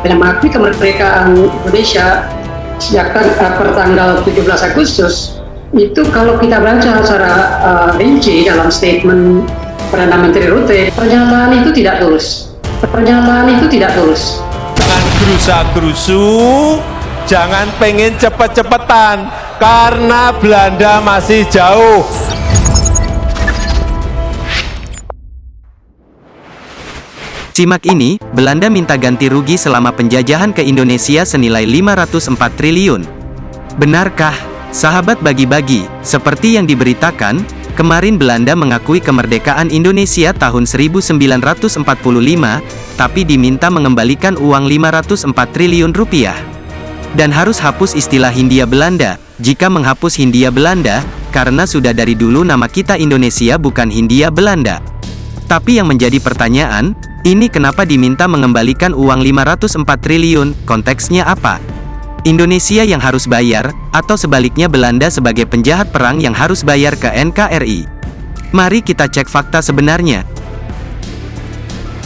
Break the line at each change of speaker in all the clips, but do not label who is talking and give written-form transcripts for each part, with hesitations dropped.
yang mengakui kemerdekaan Indonesia sejak pertanggal 17 Agustus itu kalau kita baca secara rinci dalam statement Perdana Menteri Rutte, pernyataan itu tidak tulus. Pernyataan itu tidak tulus.
Jangan gerusa-gerusu, jangan pengen cepet-cepetan, karena Belanda masih jauh.
Simak ini, Belanda minta ganti rugi selama penjajahan ke Indonesia senilai 504 triliun. Benarkah? Sahabat bagi-bagi, seperti yang diberitakan, kemarin Belanda mengakui kemerdekaan Indonesia tahun 1945, tapi diminta mengembalikan uang 504 triliun rupiah. Dan harus hapus istilah Hindia Belanda. Jika menghapus Hindia Belanda, karena sudah dari dulu nama kita Indonesia bukan Hindia Belanda. Tapi yang menjadi pertanyaan, ini kenapa diminta mengembalikan uang 504 triliun, konteksnya apa? Indonesia yang harus bayar, atau sebaliknya Belanda sebagai penjahat perang yang harus bayar ke NKRI? Mari kita cek fakta sebenarnya.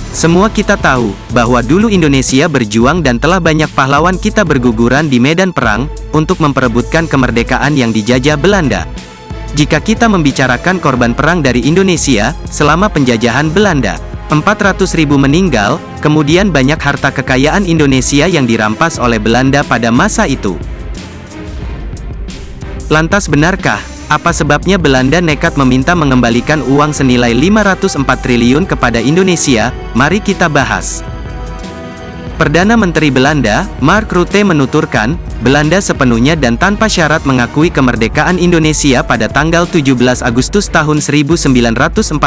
Semua kita tahu, bahwa dulu Indonesia berjuang dan telah banyak pahlawan kita berguguran di medan perang, untuk memperebutkan kemerdekaan yang dijajah Belanda. Jika kita membicarakan korban perang dari Indonesia, selama penjajahan Belanda, 400.000 meninggal, kemudian banyak harta kekayaan Indonesia yang dirampas oleh Belanda pada masa itu. Lantas benarkah, apa sebabnya Belanda nekat meminta mengembalikan uang senilai 504 triliun kepada Indonesia? Mari kita bahas. Perdana Menteri Belanda, Mark Rutte menuturkan, Belanda sepenuhnya dan tanpa syarat mengakui kemerdekaan Indonesia pada tanggal 17 Agustus tahun 1945.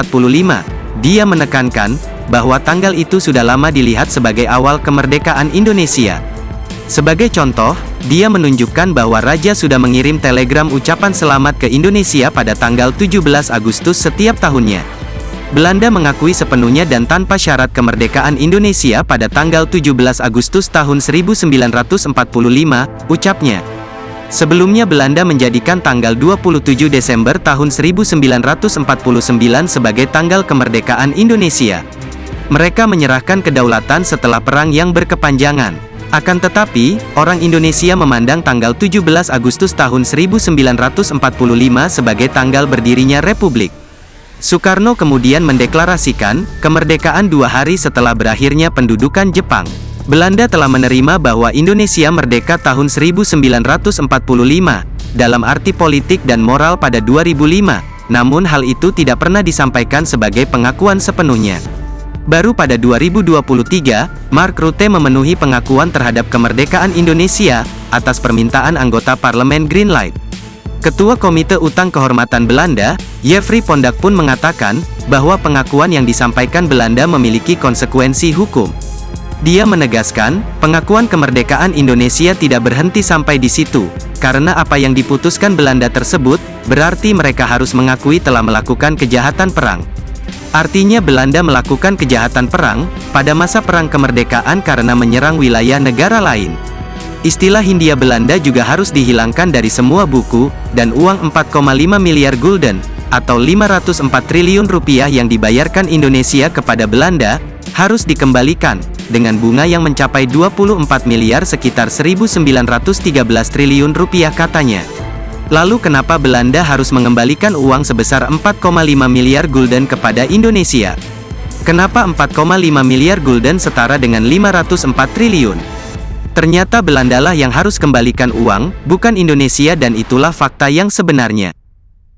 Dia menekankan, bahwa tanggal itu sudah lama dilihat sebagai awal kemerdekaan Indonesia. Sebagai contoh, dia menunjukkan bahwa Raja sudah mengirim telegram ucapan selamat ke Indonesia pada tanggal 17 Agustus setiap tahunnya. Belanda mengakui sepenuhnya dan tanpa syarat kemerdekaan Indonesia pada tanggal 17 Agustus tahun 1945, ucapnya. Sebelumnya Belanda menjadikan tanggal 27 Desember tahun 1949 sebagai tanggal kemerdekaan Indonesia. Mereka menyerahkan kedaulatan setelah perang yang berkepanjangan. Akan tetapi, orang Indonesia memandang tanggal 17 Agustus tahun 1945 sebagai tanggal berdirinya Republik. Soekarno kemudian mendeklarasikan kemerdekaan 2 hari setelah berakhirnya pendudukan Jepang. Belanda telah menerima bahwa Indonesia merdeka tahun 1945, dalam arti politik dan moral pada 2005, namun hal itu tidak pernah disampaikan sebagai pengakuan sepenuhnya. Baru pada 2023, Mark Rutte memenuhi pengakuan terhadap kemerdekaan Indonesia, atas permintaan anggota parlemen Greenlight. Ketua Komite Utang Kehormatan Belanda, Jeffrey Pondak pun mengatakan, bahwa pengakuan yang disampaikan Belanda memiliki konsekuensi hukum. Dia menegaskan, pengakuan kemerdekaan Indonesia tidak berhenti sampai di situ, karena apa yang diputuskan Belanda tersebut, berarti mereka harus mengakui telah melakukan kejahatan perang. Artinya Belanda melakukan kejahatan perang, pada masa perang kemerdekaan karena menyerang wilayah negara lain. Istilah Hindia Belanda juga harus dihilangkan dari semua buku, dan uang 4,5 miliar gulden, atau 504 triliun rupiah yang dibayarkan Indonesia kepada Belanda, harus dikembalikan, dengan bunga yang mencapai 24 miliar sekitar 1.913 triliun rupiah katanya. Lalu kenapa Belanda harus mengembalikan uang sebesar 4,5 miliar gulden kepada Indonesia? Kenapa 4,5 miliar gulden setara dengan 504 triliun? Ternyata Belandalah yang harus kembalikan uang, bukan Indonesia, dan itulah fakta yang sebenarnya.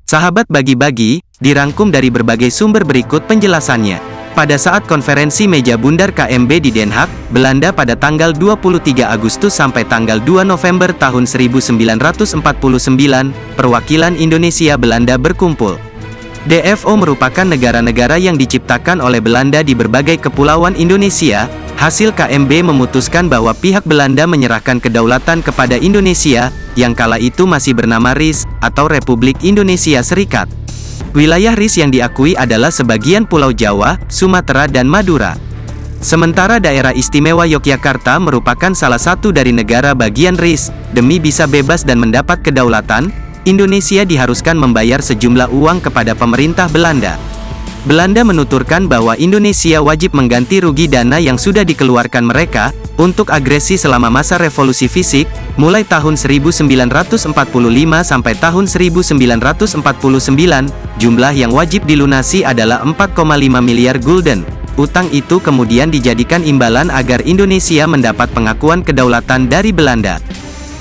Sahabat bagi-bagi, dirangkum dari berbagai sumber berikut penjelasannya. Pada saat konferensi meja bundar KMB di Den Haag, Belanda pada tanggal 23 Agustus sampai tanggal 2 November tahun 1949, perwakilan Indonesia Belanda berkumpul. DFO merupakan negara-negara yang diciptakan oleh Belanda di berbagai kepulauan Indonesia. Hasil KMB memutuskan bahwa pihak Belanda menyerahkan kedaulatan kepada Indonesia, yang kala itu masih bernama RIS, atau Republik Indonesia Serikat. Wilayah RIS yang diakui adalah sebagian Pulau Jawa, Sumatera dan Madura. Sementara daerah istimewa Yogyakarta merupakan salah satu dari negara bagian RIS. Demi bisa bebas dan mendapat kedaulatan, Indonesia diharuskan membayar sejumlah uang kepada pemerintah Belanda. Belanda menuturkan bahwa Indonesia wajib mengganti rugi dana yang sudah dikeluarkan mereka untuk agresi selama masa revolusi fisik, mulai tahun 1945 sampai tahun 1949. Jumlah yang wajib dilunasi adalah 4,5 miliar gulden. Utang itu kemudian dijadikan imbalan agar Indonesia mendapat pengakuan kedaulatan dari Belanda.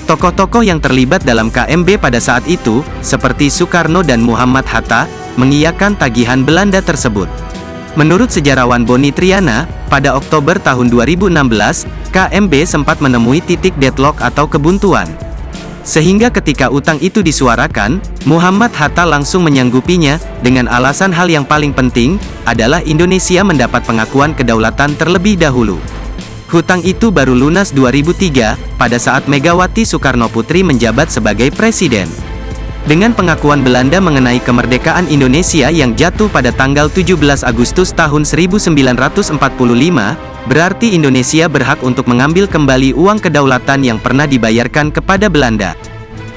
Tokoh-tokoh yang terlibat dalam KMB pada saat itu, seperti Soekarno dan Muhammad Hatta, mengiyakan tagihan Belanda tersebut. Menurut sejarawan Boni Triana, pada Oktober tahun 2016, KMB sempat menemui titik deadlock atau kebuntuan. Sehingga ketika utang itu disuarakan, Muhammad Hatta langsung menyanggupinya, dengan alasan hal yang paling penting, adalah Indonesia mendapat pengakuan kedaulatan terlebih dahulu. Hutang itu baru lunas 2003, pada saat Megawati Soekarno Putri menjabat sebagai presiden. Dengan pengakuan Belanda mengenai kemerdekaan Indonesia yang jatuh pada tanggal 17 Agustus tahun 1945, berarti Indonesia berhak untuk mengambil kembali uang kedaulatan yang pernah dibayarkan kepada Belanda.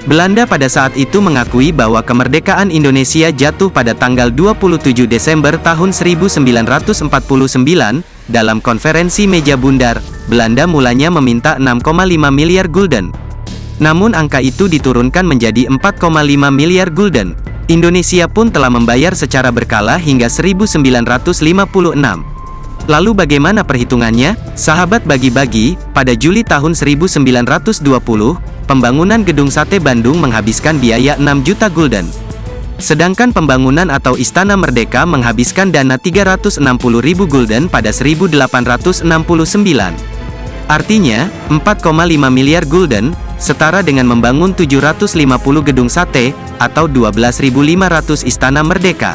Belanda pada saat itu mengakui bahwa kemerdekaan Indonesia jatuh pada tanggal 27 Desember tahun 1949, dalam konferensi meja bundar, Belanda mulanya meminta 6,5 miliar gulden. Namun angka itu diturunkan menjadi 4,5 miliar gulden. Indonesia pun telah membayar secara berkala hingga 1956. Lalu bagaimana perhitungannya? Sahabat bagi-bagi, pada Juli tahun 1920, pembangunan Gedung Sate Bandung menghabiskan biaya 6 juta gulden. Sedangkan pembangunan atau Istana Merdeka menghabiskan dana 360.000 gulden pada 1869. Artinya, 4,5 miliar gulden, setara dengan membangun 750 gedung sate, atau 12.500 Istana Merdeka.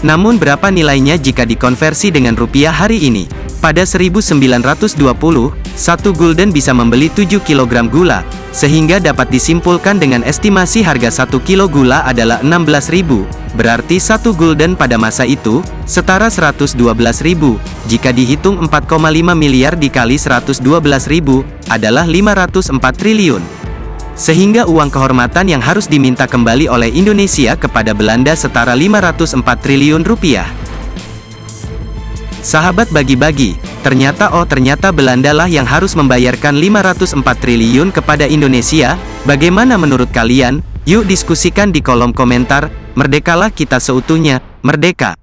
Namun berapa nilainya jika dikonversi dengan rupiah hari ini? Pada 1920, 1 gulden bisa membeli 7 kg gula, sehingga dapat disimpulkan dengan estimasi harga 1 kilo gula adalah 16.000, berarti 1 gulden pada masa itu, setara 112.000, jika dihitung 4,5 miliar dikali 112.000, adalah 504 triliun. Sehingga uang kehormatan yang harus diminta kembali oleh Indonesia kepada Belanda setara 504 triliun rupiah. Sahabat bagi-bagi, ternyata Belanda lah yang harus membayarkan 504 triliun kepada Indonesia. Bagaimana menurut kalian? Yuk diskusikan di kolom komentar. Merdekalah kita seutuhnya, merdeka!